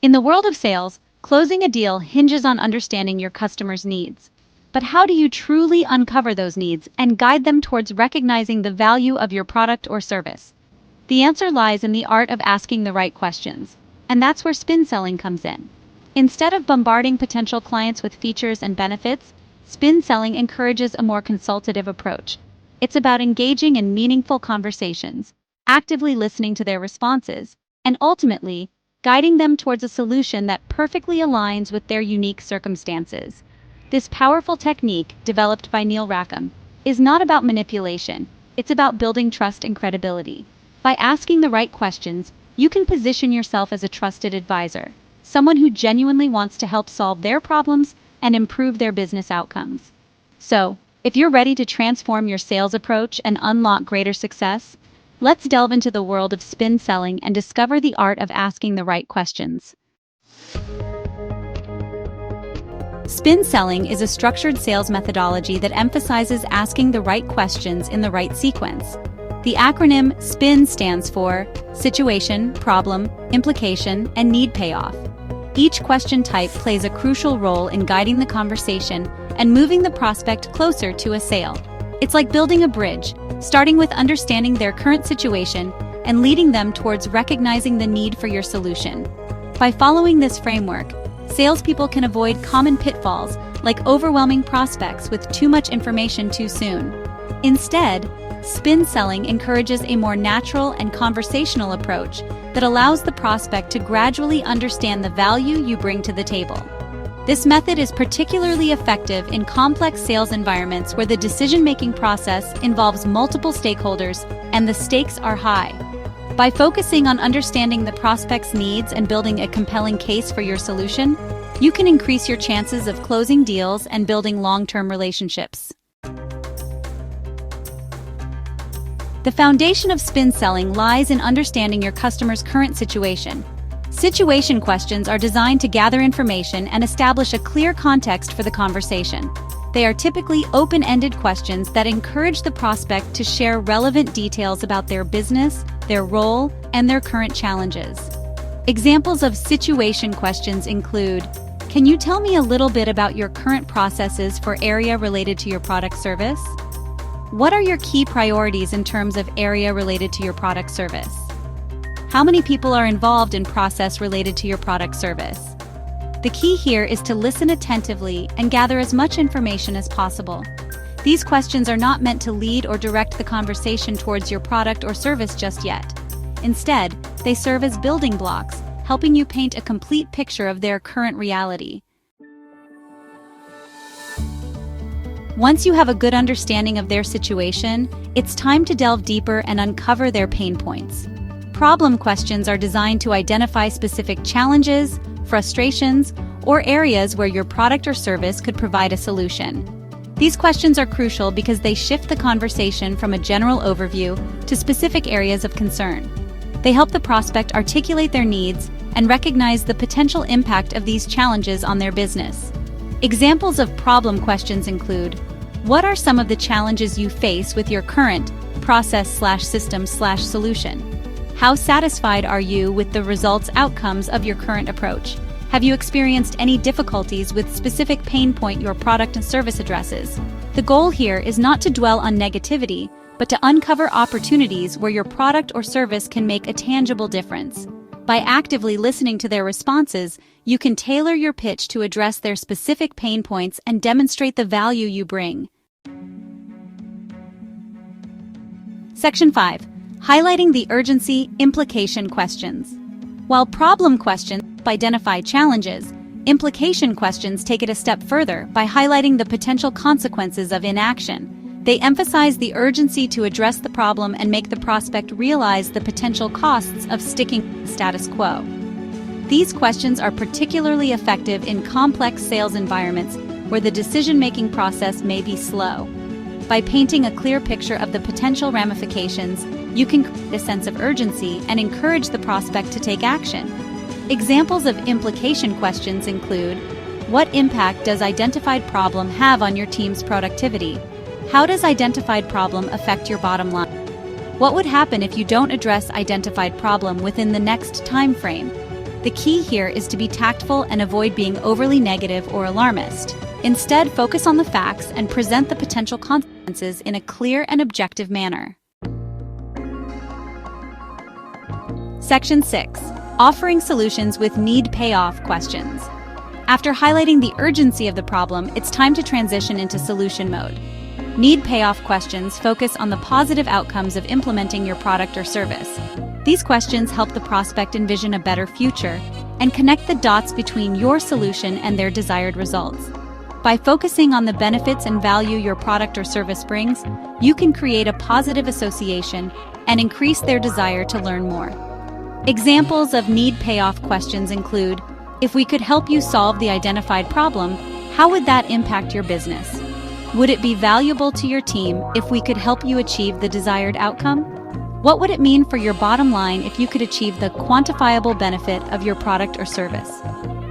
In the world of sales, closing a deal hinges on understanding your customer's needs. But how do you truly uncover those needs and guide them towards recognizing the value of your product or service? The answer lies in the art of asking the right questions. And that's where spin selling comes in. Instead of bombarding potential clients with features and benefits, spin selling encourages a more consultative approach. It's about engaging in meaningful conversations, actively listening to their responses, and ultimately, guiding them towards a solution that perfectly aligns with their unique circumstances. This powerful technique, developed by Neil Rackham, is not about manipulation, it's about building trust and credibility. By asking the right questions, you can position yourself as a trusted advisor, someone who genuinely wants to help solve their problems and improve their business outcomes. So, if you're ready to transform your sales approach and unlock greater success, let's delve into the world of spin selling and discover the art of asking the right questions. Spin selling is a structured sales methodology that emphasizes asking the right questions in the right sequence. The acronym SPIN stands for Situation, Problem, Implication, and Need-Payoff. Each question type plays a crucial role in guiding the conversation and moving the prospect closer to a sale. It's like building a bridge, starting with understanding their current situation and leading them towards recognizing the need for your solution. By following this framework, salespeople can avoid common pitfalls like overwhelming prospects with too much information too soon. Instead, spin selling encourages a more natural and conversational approach that allows the prospect to gradually understand the value you bring to the table. This method is particularly effective in complex sales environments where the decision-making process involves multiple stakeholders and the stakes are high. By focusing on understanding the prospect's needs and building a compelling case for your solution, you can increase your chances of closing deals and building long-term relationships. The foundation of spin selling lies in understanding your customer's current situation. Situation questions are designed to gather information and establish a clear context for the conversation. They are typically open-ended questions that encourage the prospect to share relevant details about their business, their role, and their current challenges. Examples of situation questions include, can you tell me a little bit about your current processes for area related to your product service? What are your key priorities in terms of area related to your product service? How many people are involved in process related to your product service? The key here is to listen attentively and gather as much information as possible. These questions are not meant to lead or direct the conversation towards your product or service just yet. Instead, they serve as building blocks, helping you paint a complete picture of their current reality. Once you have a good understanding of their situation, it's time to delve deeper and uncover their pain points. Problem questions are designed to identify specific challenges, frustrations, or areas where your product or service could provide a solution. These questions are crucial because they shift the conversation from a general overview to specific areas of concern. They help the prospect articulate their needs and recognize the potential impact of these challenges on their business. Examples of problem questions include, what are some of the challenges you face with your current process/system/solution? How satisfied are you with the outcomes of your current approach? Have you experienced any difficulties with specific pain point your product and service addresses? The goal here is not to dwell on negativity, but to uncover opportunities where your product or service can make a tangible difference. By actively listening to their responses, you can tailor your pitch to address their specific pain points and demonstrate the value you bring. Section 5. Highlighting the urgency implication questions. While problem questions identify challenges, implication questions take it a step further by highlighting the potential consequences of inaction. They emphasize the urgency to address the problem and make the prospect realize the potential costs of sticking to the status quo. These questions are particularly effective in complex sales environments where the decision-making process may be slow. By painting a clear picture of the potential ramifications, you can create a sense of urgency and encourage the prospect to take action. Examples of implication questions include, what impact does identified problem have on your team's productivity? How does identified problem affect your bottom line? What would happen if you don't address identified problem within the next time frame? The key here is to be tactful and avoid being overly negative or alarmist. Instead, focus on the facts and present the potential consequences in a clear and objective manner. Section 6. Offering solutions with need-payoff questions. After highlighting the urgency of the problem, it's time to transition into solution mode. Need-payoff questions focus on the positive outcomes of implementing your product or service. These questions help the prospect envision a better future and connect the dots between your solution and their desired results. By focusing on the benefits and value your product or service brings, you can create a positive association and increase their desire to learn more. Examples of need-payoff questions include, if we could help you solve the identified problem, how would that impact your business? Would it be valuable to your team if we could help you achieve the desired outcome? What would it mean for your bottom line if you could achieve the quantifiable benefit of your product or service?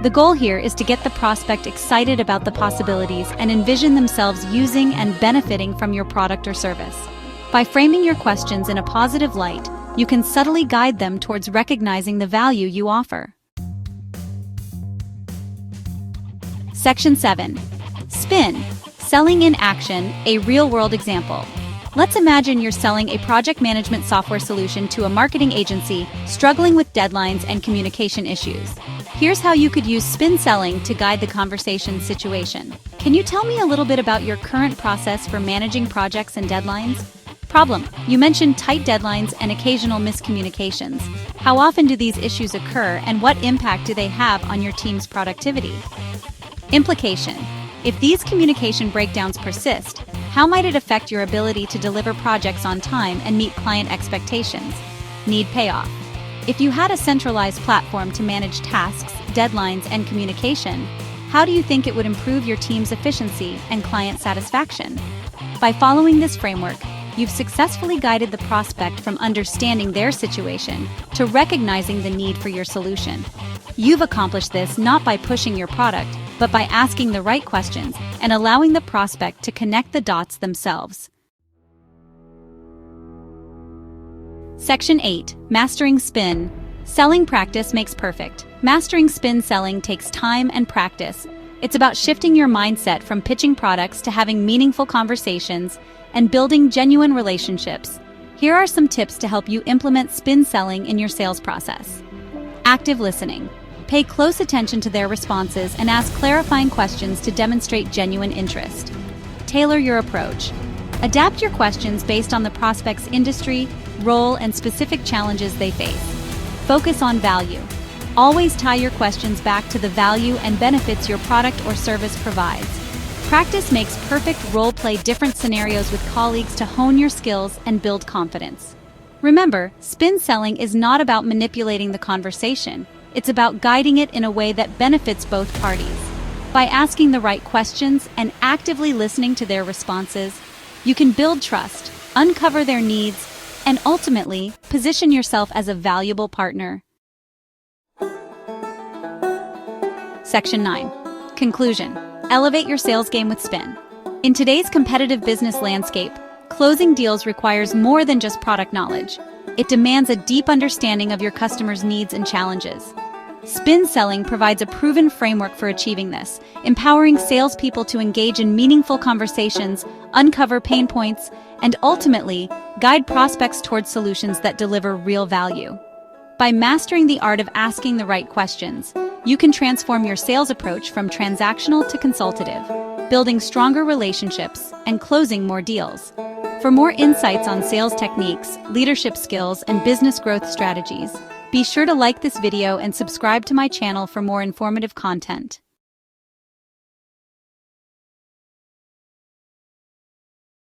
The goal here is to get the prospect excited about the possibilities and envision themselves using and benefiting from your product or service. By framing your questions in a positive light, you can subtly guide them towards recognizing the value you offer. Section 7. Spin. Selling in action, a real-world example. Let's imagine you're selling a project management software solution to a marketing agency struggling with deadlines and communication issues. Here's how you could use spin selling to guide the conversation situation. Can you tell me a little bit about your current process for managing projects and deadlines? Problem. You mentioned tight deadlines and occasional miscommunications. How often do these issues occur, and what impact do they have on your team's productivity? Implication. If these communication breakdowns persist, how might it affect your ability to deliver projects on time and meet client expectations? Need-payoff. If you had a centralized platform to manage tasks, deadlines, and communication, how do you think it would improve your team's efficiency and client satisfaction? By following this framework, you've successfully guided the prospect from understanding their situation to recognizing the need for your solution. You've accomplished this not by pushing your product, but by asking the right questions and allowing the prospect to connect the dots themselves. Section 8. Mastering spin. Selling practice makes perfect. Mastering spin selling takes time and practice. It's about shifting your mindset from pitching products to having meaningful conversations and building genuine relationships. Here are some tips to help you implement spin selling in your sales process. Active listening. Pay close attention to their responses and ask clarifying questions to demonstrate genuine interest. Tailor your approach. Adapt your questions based on the prospect's industry, role, and specific challenges they face. Focus on value. Always tie your questions back to the value and benefits your product or service provides. Practice makes perfect. Role-play different scenarios with colleagues to hone your skills and build confidence. Remember, spin selling is not about manipulating the conversation. It's about guiding it in a way that benefits both parties. By asking the right questions and actively listening to their responses, you can build trust, uncover their needs, and ultimately position yourself as a valuable partner. Section 9. Conclusion. Elevate your sales game with spin. In today's competitive business landscape, closing deals requires more than just product knowledge. It demands a deep understanding of your customers' needs and challenges. Spin selling provides a proven framework for achieving this, empowering salespeople to engage in meaningful conversations, uncover pain points, and ultimately guide prospects towards solutions that deliver real value. By mastering the art of asking the right questions, you can transform your sales approach from transactional to consultative, building stronger relationships and closing more deals. For more insights on sales techniques, leadership skills, and business growth strategies, be sure to like this video and subscribe to my channel for more informative content.